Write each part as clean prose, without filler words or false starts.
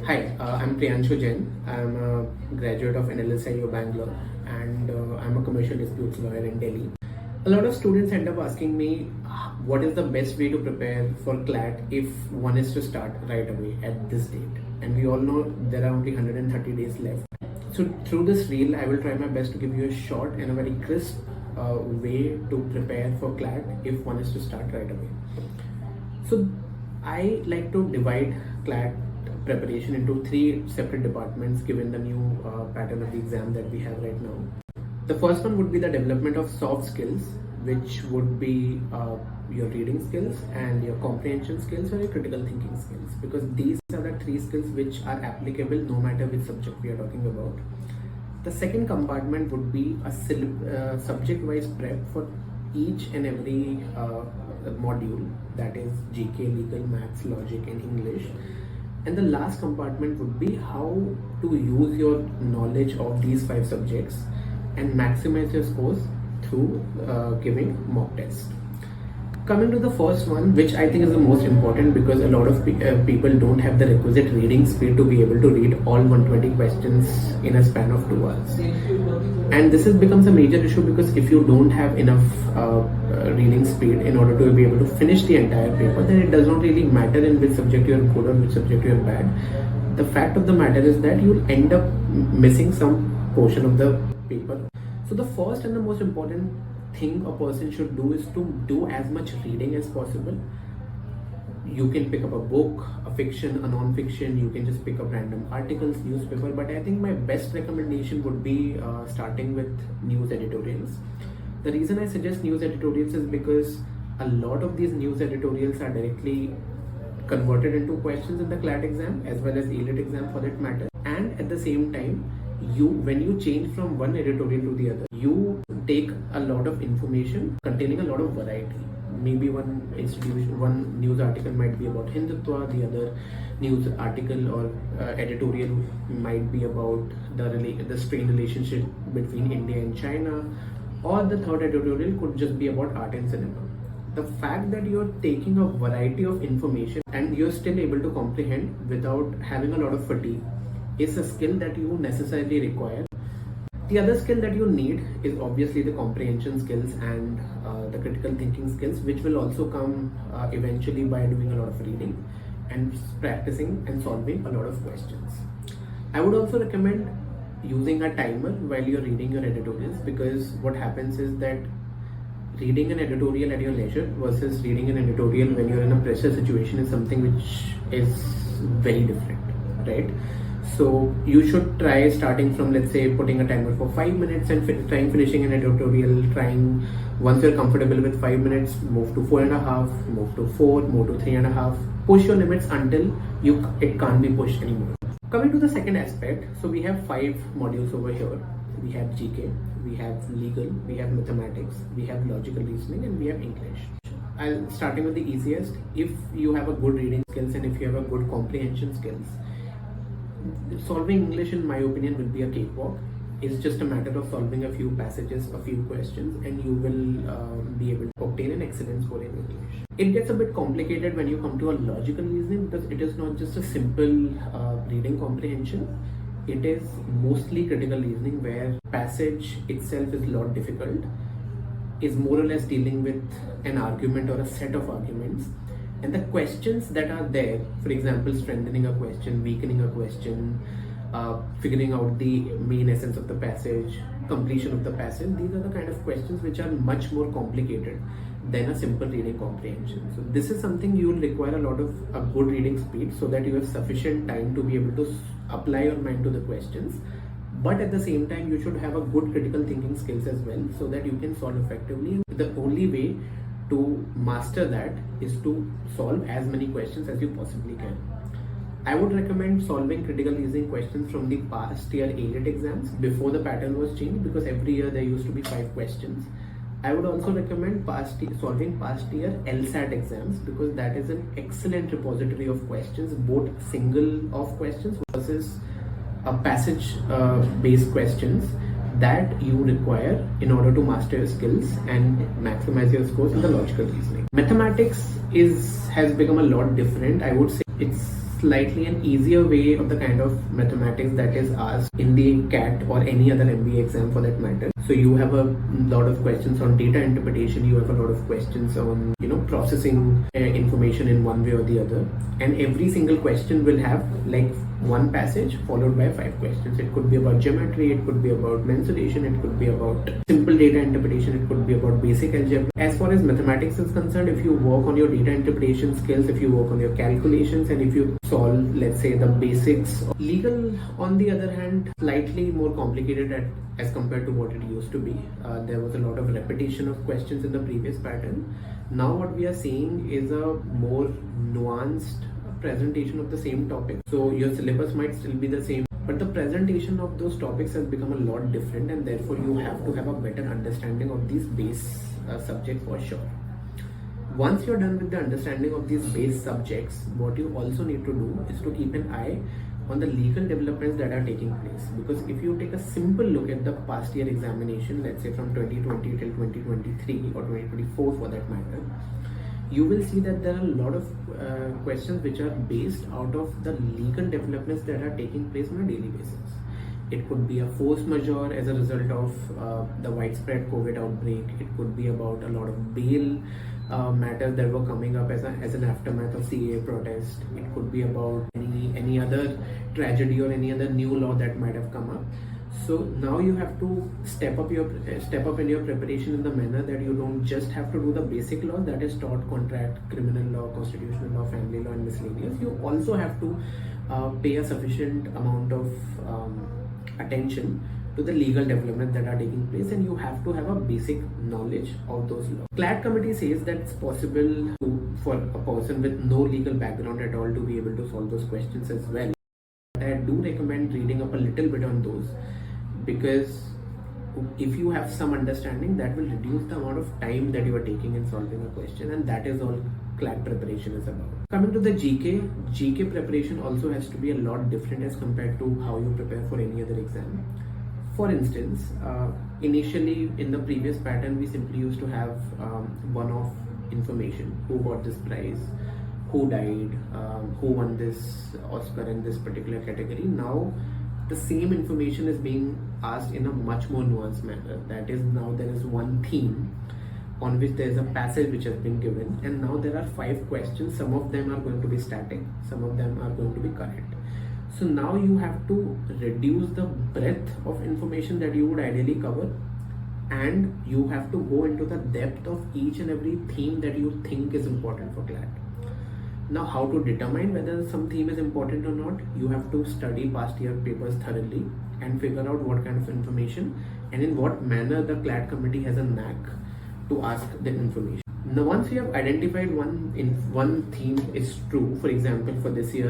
Hi, I'm Priyanshu Jain. I'm a graduate of NLSIU Bangalore and I'm a commercial disputes lawyer in Delhi. A lot of students end up asking me what is the best way to prepare for CLAT if one is to start right away at this date. And we all know there are only 130 days left. So through this reel, I will try my best to give you a short and a very crisp way to prepare for CLAT if one is to start right away. So I like to divide CLAT preparation into three separate departments given the new pattern of the exam that we have right now. The first one would be the development of soft skills, which would be your reading skills and your comprehension skills or your critical thinking skills, because these are the three skills which are applicable no matter which subject we are talking about. The second compartment would be a subject-wise prep for each and every module, that is GK, legal, maths, logic and English. And the last compartment would be how to use your knowledge of these 5 subjects and maximize your scores through giving mock tests. Coming to the first one, which I think is the most important, because a lot of people don't have the requisite reading speed to be able to read all 120 questions in a span of 2 hours. And this becomes a major issue because if you don't have enough reading speed in order to be able to finish the entire paper, then it does not really matter in which subject you are good or which subject you are bad. The fact of the matter is that you'll end up missing some portion of the paper. So the first and the most important thing a person should do is to do as much reading as possible. You can pick up a book, a fiction, a non-fiction, you can just pick up random articles, newspaper, but I think my best recommendation would be starting with news editorials. The reason I suggest news editorials is because a lot of these news editorials are directly converted into questions in the CLAT exam as well as the ELIT exam for that matter, and at the same time when you change from one editorial to the other, you take a lot of information containing a lot of variety. Maybe one news article might be about Hindutva, the other news article or editorial might be about the strained relationship between India and China, or the third editorial could just be about art and cinema. The fact that you're taking a variety of information and you're still able to comprehend without having a lot of fatigue is a skill that you necessarily require. The other skill that you need is obviously the comprehension skills and the critical thinking skills, which will also come eventually by doing a lot of reading and practicing and solving a lot of questions. I would also recommend using a timer while you're reading your editorials, because what happens is that reading an editorial at your leisure versus reading an editorial when you're in a pressure situation is something which is very different, right? So you should try starting from, let's say, putting a timer for 5 minutes and trying finishing an editorial, once you're comfortable with 5 minutes, move to 4.5, move to 4, move to 3.5, push your limits until it can't be pushed anymore. Coming to the second aspect, so we have 5 modules over here. We have GK, we have legal, we have mathematics, we have logical reasoning, and we have English. Starting with the easiest. If you have a good reading skills and if you have a good comprehension skills, solving English, in my opinion, will be a cakewalk. It's just a matter of solving a few passages, a few questions, and you will be able to obtain an excellent score in English. It gets a bit complicated when you come to a logical reasoning, because it is not just a simple reading comprehension. It is mostly critical reasoning, where passage itself is a lot difficult, is more or less dealing with an argument or a set of arguments. And the questions that are there, for example, strengthening a question, weakening a question, figuring out the main essence of the passage, completion of the passage, these are the kind of questions which are much more complicated than a simple reading comprehension. So this is something you will require a lot of a good reading speed, so that you have sufficient time to be able to apply your mind to the questions. But at the same time, you should have a good critical thinking skills as well, so that you can solve effectively. The only way to master that is to solve as many questions as you possibly can. I would recommend solving critical reasoning questions from the past year ELIT exams before the pattern was changed, because every year there used to be 5 questions. I would also recommend solving past year LSAT exams, because that is an excellent repository of questions, both single of questions versus a passage based questions that you require in order to master your skills and maximize your scores in the logical reasoning. Mathematics has become a lot different. I would say it's slightly an easier way of the kind of mathematics that is asked in the CAT or any other MBA exam for that matter. So you have a lot of questions on data interpretation, you have a lot of questions on processing information in one way or the other, and every single question will have like one passage followed by 5 questions. It could be about geometry, it could be about mensuration, it could be about simple data interpretation, it could be about basic algebra. As far as mathematics is concerned, if you work on your data interpretation skills, if you work on your calculations, and if you solve, let's say, the basics. Legal, on the other hand, slightly more complicated as compared to what it used to be. There was a lot of repetition of questions in the previous pattern. Now what we are seeing is a more nuanced presentation of the same topic. So your syllabus might still be the same, but the presentation of those topics has become a lot different, and therefore you have to have a better understanding of these base subjects for sure. Once you're done with the understanding of these base subjects, what you also need to do is to keep an eye on the legal developments that are taking place. Because if you take a simple look at the past year examination, let's say from 2020 till 2023 or 2024 for that matter, you will see that there are a lot of questions which are based out of the legal developments that are taking place on a daily basis. It could be a force majeure as a result of the widespread COVID outbreak. It could be about a lot of bail matters that were coming up as an aftermath of CAA protest. It could be about any other tragedy or any other new law that might have come up. So now you have to step up in your preparation in the manner that you don't just have to do the basic law that is taught: contract, criminal law, constitutional law, family law, and miscellaneous. You also have to pay a sufficient amount of attention to the legal development that are taking place, and you have to have a basic knowledge of those laws. CLAT committee says that it's possible for a person with no legal background at all to be able to solve those questions as well. But I do recommend reading up a little bit on those, because if you have some understanding, that will reduce the amount of time that you are taking in solving a question, and that is all CLAT preparation is about. Coming to the GK preparation also has to be a lot different as compared to how you prepare for any other exam. For instance, initially in the previous pattern, we simply used to have one-off information: who got this prize, who died, who won this Oscar in this particular category. Now the same information is being asked in a much more nuanced manner. That is, now there is one theme on which there is a passage which has been given, and now there are 5 questions. Some of them are going to be static, some of them are going to be current. So now you have to reduce the breadth of information that you would ideally cover, and you have to go into the depth of each and every theme that you think is important for CLAT. Now, how to determine whether some theme is important or not? You have to study past year papers thoroughly and figure out what kind of information and in what manner the CLAT committee has a knack to ask the information. Now, once you have identified one theme is true, for example, for this year,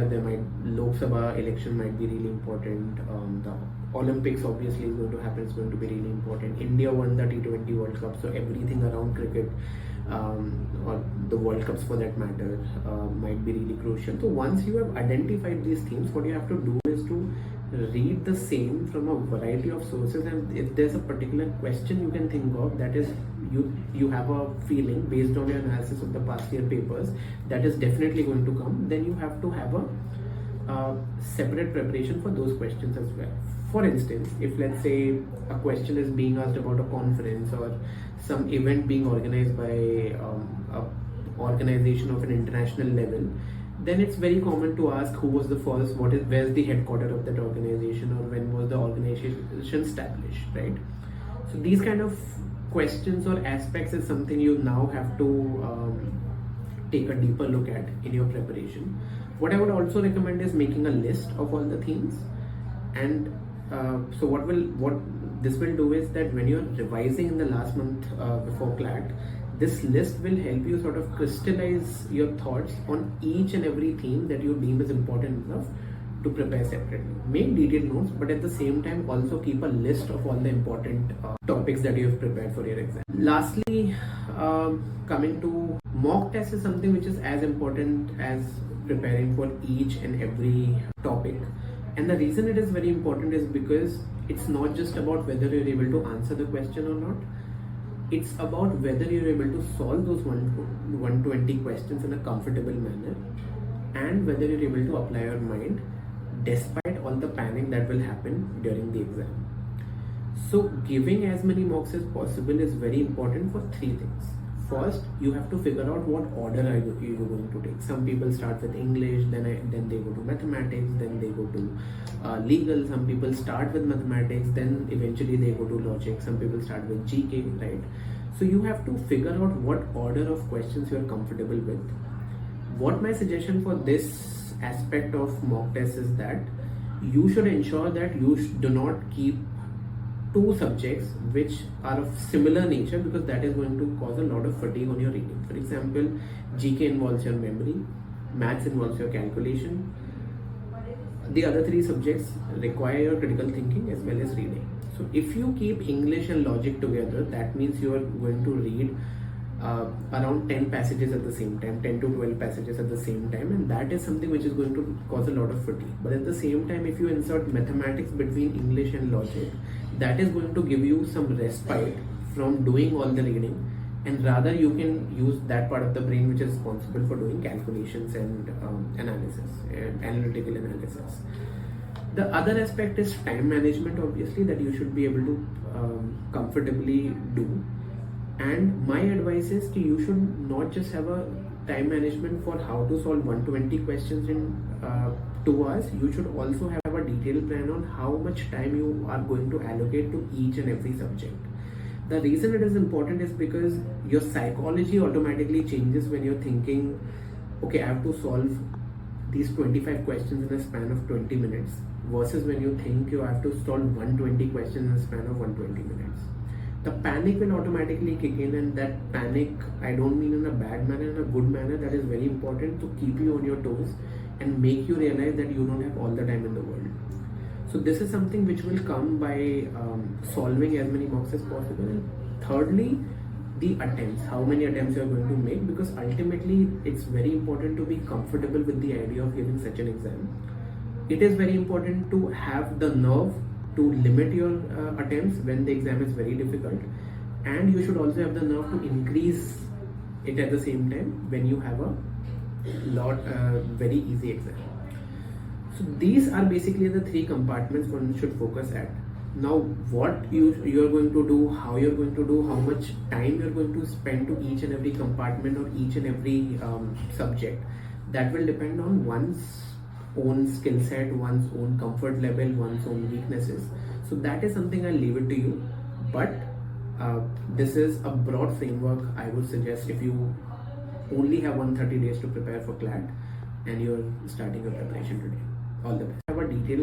Lok Sabha election might be really important. The Olympics obviously is going to happen, it's going to be really important. India won the T20 World Cup, so everything around cricket or the World Cups for that matter might be really crucial. So once you have identified these themes, what you have to do is to read the same from a variety of sources, and if there's a particular question you can think of that is you have a feeling based on your analysis of the past year papers that is definitely going to come, then you have to have a separate preparation for those questions as well. For instance, if let's say a question is being asked about a conference or some event being organized by a organization of an international level, then it's very common to ask who was the first, where's the headquarters of that organization, or when was the organization established, right? So these kind of questions or aspects is something you now have to take a deeper look at in your preparation. What I would also recommend is making a list of all the themes, and so what this will do is that when you're revising in the last month before CLAT, this list will help you sort of crystallize your thoughts on each and every theme that you deem is important enough to prepare separately. Make detailed notes, but at the same time also keep a list of all the important topics that you have prepared for your exam. Lastly, coming to mock test is something which is as important as preparing for each and every topic. And the reason it is very important is because it's not just about whether you're able to answer the question or not. It's about whether you're able to solve those 120 questions in a comfortable manner, and whether you're able to apply your mind despite all the panic that will happen during the exam. So giving as many mocks as possible is very important for three things. First, you have to figure out what order are you going to take. Some people start with English, then they go to mathematics, then they go to legal. Some people start with mathematics, then eventually they go to logic. Some people start with GK, right? So you have to figure out what order of questions you are comfortable with. What my suggestion for this aspect of mock test is that you should ensure that you do not keep two subjects which are of similar nature, because that is going to cause a lot of fatigue on your reading. For example, GK involves your memory, maths involves your calculation. The other three subjects require your critical thinking as well as reading. So if you keep English and logic together, that means you are going to read around 10 passages at the same time, 10 to 12 passages at the same time, and that is something which is going to cause a lot of fatigue. But at the same time, if you insert mathematics between English and logic, that is going to give you some respite from doing all the reading, and rather you can use that part of the brain which is responsible for doing calculations and analysis, analytical analysis. The other aspect is time management, obviously, that you should be able to comfortably do. And my advice is that you should not just have a time management for how to solve 120 questions in 2 hours. You should also have a detailed plan on how much time you are going to allocate to each and every subject. The reason it is important is because your psychology automatically changes when you're thinking, okay, I have to solve these 25 questions in a span of 20 minutes, versus when you think you have to solve 120 questions in a span of 120 minutes. The panic will automatically kick in, and that panic, I don't mean in a bad manner, in a good manner. That is very important to keep you on your toes and make you realize that you don't have all the time in the world. So this is something which will come by solving as many mocks as possible. And thirdly, the attempts, how many attempts you are going to make, because ultimately it's very important to be comfortable with the idea of giving such an exam. It is very important to have the nerve to limit your attempts when the exam is very difficult, and you should also have the nerve to increase it at the same time when you have a very easy exam. So these are basically the three compartments one should focus at. Now what you're going to do, how you're going to do, how much time you're going to spend to each and every compartment or each and every subject, that will depend on one's own skill set, one's own comfort level, one's own weaknesses. So that is something I'll leave it to you. But this is a broad framework. I would suggest if you only have 130 days to prepare for CLAT and you're starting your preparation today. All the best. Have a detailed